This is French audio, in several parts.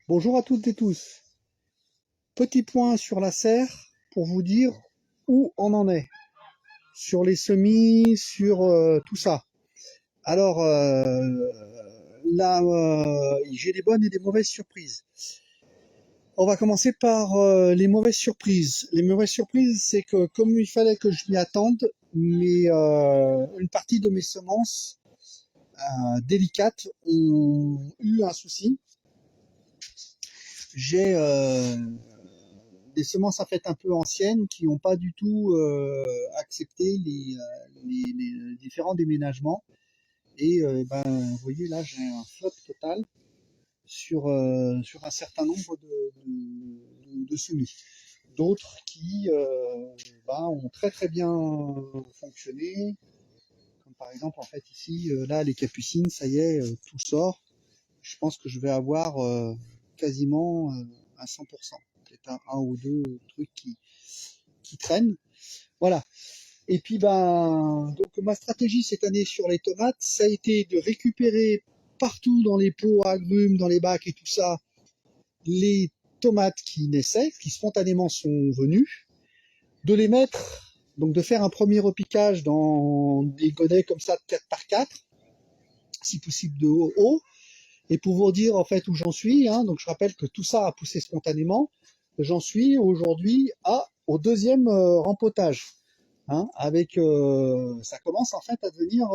Bonjour à toutes et tous. Petit point sur la serre pour vous dire où on en est. Sur les semis, sur tout ça. Alors, là, j'ai des bonnes et des mauvaises surprises. On va commencer par les mauvaises surprises. Les mauvaises surprises, c'est que comme il fallait que je m'y attende, une partie de mes semences délicates ont eu un souci. J'ai des semences en fait un peu anciennes qui n'ont pas du tout accepté les différents déménagements. Et vous voyez là, j'ai un flop total sur un certain nombre de semis. D'autres qui ont très très bien fonctionné, comme par exemple en fait ici, là les capucines, ça y est, tout sort. Je pense que je vais avoir quasiment à 100%. Peut-être un ou deux trucs qui traînent. Voilà. Et puis donc ma stratégie cette année sur les tomates, ça a été de récupérer partout dans les pots à agrumes, dans les bacs et tout ça, les tomates qui naissaient, qui spontanément sont venues, de les mettre, donc de faire un premier repiquage dans des godets comme ça de 4 par 4, si possible de haut, et pour vous dire en fait où j'en suis, hein, donc je rappelle que tout ça a poussé spontanément, j'en suis aujourd'hui au deuxième rempotage. Hein, avec ça commence en fait à devenir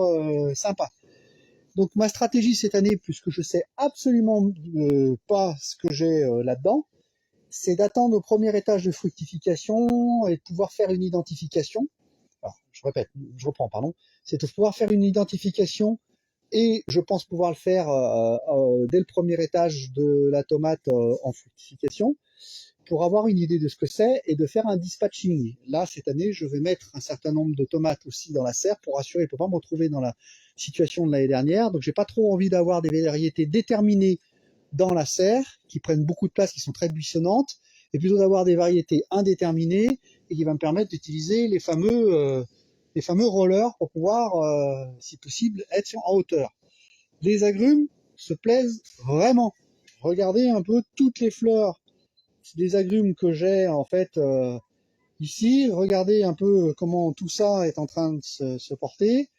sympa. Donc ma stratégie cette année, puisque je sais absolument pas ce que j'ai là-dedans, c'est d'attendre au premier étage de fructification et de pouvoir faire une identification. Alors, je répète, je reprends, pardon. C'est de pouvoir faire une identification et je pense pouvoir le faire dès le premier étage de la tomate en fructification pour avoir une idée de ce que c'est et de faire un dispatching. Là, cette année, je vais mettre un certain nombre de tomates aussi dans la serre pour assurer, pour pas me retrouver dans la situation de l'année dernière. Donc, j'ai pas trop envie d'avoir des variétés déterminées dans la serre qui prennent beaucoup de place, qui sont très buissonnantes, et plutôt d'avoir des variétés indéterminées et qui va me permettre d'utiliser les fameux rollers pour pouvoir, si possible, être en hauteur. Les agrumes se plaisent vraiment. Regardez un peu toutes les fleurs des agrumes que j'ai en fait ici. Regardez un peu comment tout ça est en train de se porter.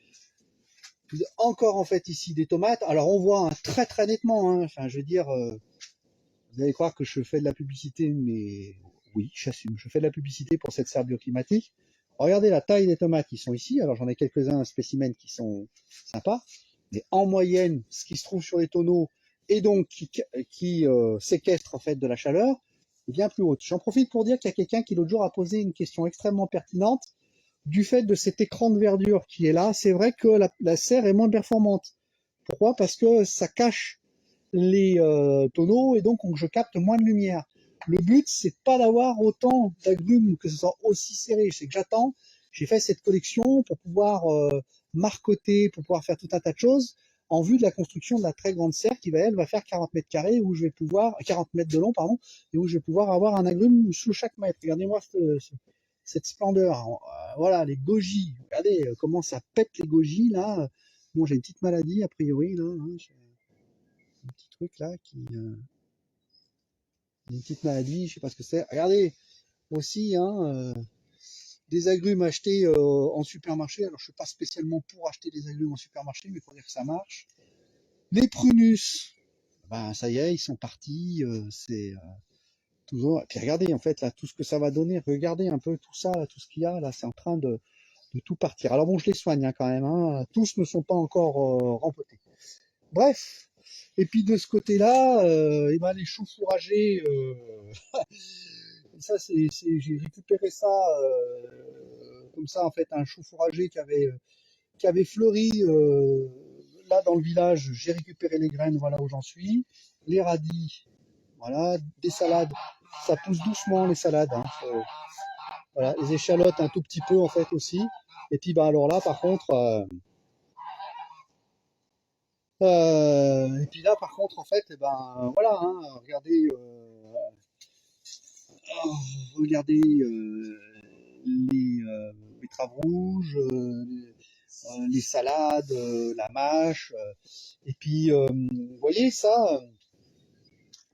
Encore en fait ici des tomates. Alors on voit très très nettement. Hein. Enfin, je veux dire, vous allez croire que je fais de la publicité, mais oui, j'assume. Je fais de la publicité pour cette serre bioclimatique. Regardez la taille des tomates qui sont ici. Alors j'en ai quelques-uns spécimens qui sont sympas, mais en moyenne, ce qui se trouve sur les tonneaux et donc qui séquestre en fait de la chaleur est bien plus haute. J'en profite pour dire qu'il y a quelqu'un qui l'autre jour a posé une question extrêmement pertinente du fait de cet écran de verdure qui est là. C'est vrai que la serre est moins performante. Pourquoi? Parce que ça cache les tonneaux et donc je capte moins de lumière. Le but, c'est pas d'avoir autant d'agrumes, que ce soit aussi serré. C'est que j'attends, j'ai fait cette collection pour pouvoir marcoter, pour pouvoir faire tout un tas de choses en vue de la construction de la très grande serre qui elle va faire 40 mètres carrés où je vais pouvoir 40 mètres de long pardon et où je vais pouvoir avoir un agrume sous chaque mètre. Regardez-moi cette splendeur. Voilà les goji. Regardez comment ça pète les goji là. Bon, j'ai une petite maladie a priori là. Hein, un petit truc là une petite maladie, je sais pas ce que c'est. Regardez aussi des agrumes achetés en supermarché. Alors je suis pas spécialement pour acheter des agrumes en supermarché, mais il faut dire que ça marche. Les prunus, ben ça y est, ils sont partis. C'est toujours. Et puis regardez en fait là tout ce que ça va donner. Regardez un peu tout ça, là, tout ce qu'il y a là, c'est en train de tout partir. Alors bon, je les soigne hein, quand même. Hein. Tous ne sont pas encore rempotés. Bref. Et puis de ce côté-là, les choux fourragés, ça j'ai récupéré ça comme ça en fait un chou fourragé qui avait fleuri là dans le village. J'ai récupéré les graines, voilà où j'en suis. Les radis, voilà, des salades. Ça pousse doucement les salades. Hein, voilà, les échalotes un tout petit peu en fait aussi. Et puis alors là par contre. Et puis là, par contre, en fait, voilà, hein, regardez les betteraves rouges, les salades, la mâche, et puis vous voyez ça,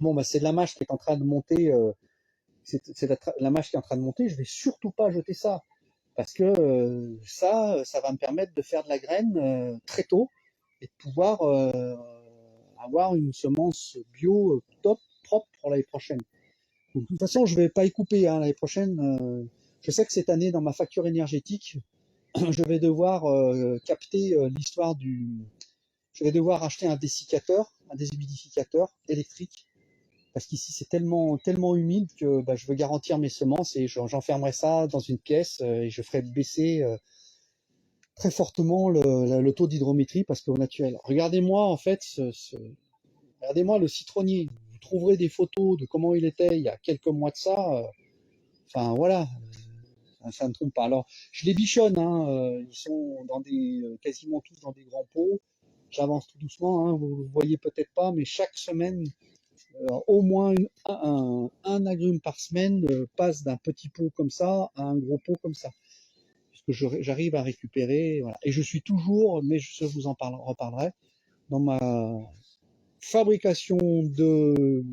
Bon, bah, c'est de la mâche qui est en train de monter. C'est la mâche qui est en train de monter. Je vais surtout pas jeter ça parce que ça va me permettre de faire de la graine très tôt et de pouvoir avoir une semence bio top, propre pour l'année prochaine. Donc, de toute façon, je vais pas y couper hein, l'année prochaine. Je sais que cette année, dans ma facture énergétique, je vais devoir capter l'histoire du. Je vais devoir acheter un déshumidificateur électrique parce qu'ici c'est tellement humide que bah, je veux garantir mes semences et j'enfermerai ça dans une pièce et je ferai baisser très fortement le taux d'hydrométrie parce qu'au naturel. Regardez-moi en fait, regardez-moi le citronnier. Vous trouverez des photos de comment il était il y a quelques mois de ça. Enfin voilà, ça ne trompe pas. Alors je les bichonne, hein, ils sont dans des quasiment tous dans des grands pots. J'avance tout doucement, hein, vous ne voyez peut-être pas, mais chaque semaine au moins un agrume par semaine passe d'un petit pot comme ça à un gros pot comme ça. Puisque j'arrive à récupérer. Voilà. Et je suis toujours, mais je vous en reparlerai, dans ma fabrication de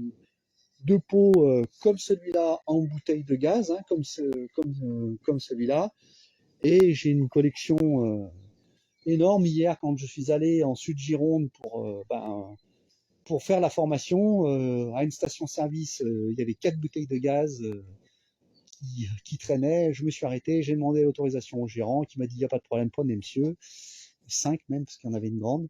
pots comme celui-là en bouteille de gaz, hein, comme celui-là. Et j'ai une collection énorme. Hier, quand je suis allé en Sud-Gironde pour faire la formation à une station-service, il y avait 4 bouteilles de gaz qui traînaient. Je me suis arrêté, j'ai demandé l'autorisation au gérant qui m'a dit il n'y a pas de problème, prenez monsieur. 5 même, parce qu'il y en avait une grande.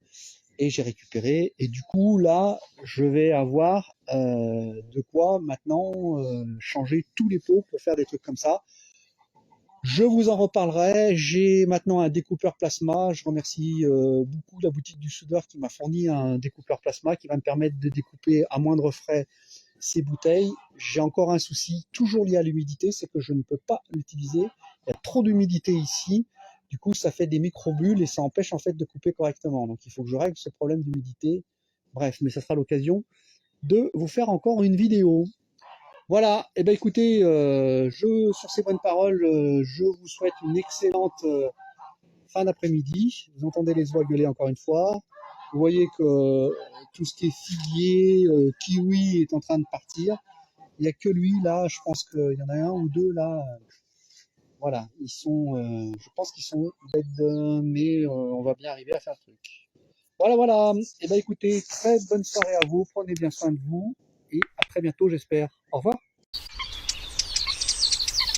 Et j'ai récupéré. Et du coup, là, je vais avoir de quoi maintenant changer tous les pots pour faire des trucs comme ça. Je vous en reparlerai. J'ai maintenant un découpeur plasma. Je remercie beaucoup la boutique du soudeur qui m'a fourni un découpeur plasma qui va me permettre de découper à moindre frais ces bouteilles. J'ai encore un souci toujours lié à l'humidité, c'est que je ne peux pas l'utiliser. Il y a trop d'humidité ici. Du coup, ça fait des micro-bulles et ça empêche en fait de couper correctement. Donc, il faut que je règle ce problème d'humidité. Bref, mais ça sera l'occasion de vous faire encore une vidéo. Voilà, et ben écoutez, sur ces bonnes paroles, je vous souhaite une excellente fin d'après-midi. Vous entendez les oies gueuler encore une fois. Vous voyez que tout ce qui est figuier, kiwi est en train de partir. Il n'y a que lui là, je pense qu'il y en a un ou deux là. Voilà, je pense qu'ils sont dead, mais on va bien arriver à faire le truc. Voilà, voilà. Et ben écoutez, très bonne soirée à vous. Prenez bien soin de vous et à très bientôt, j'espère. Au revoir.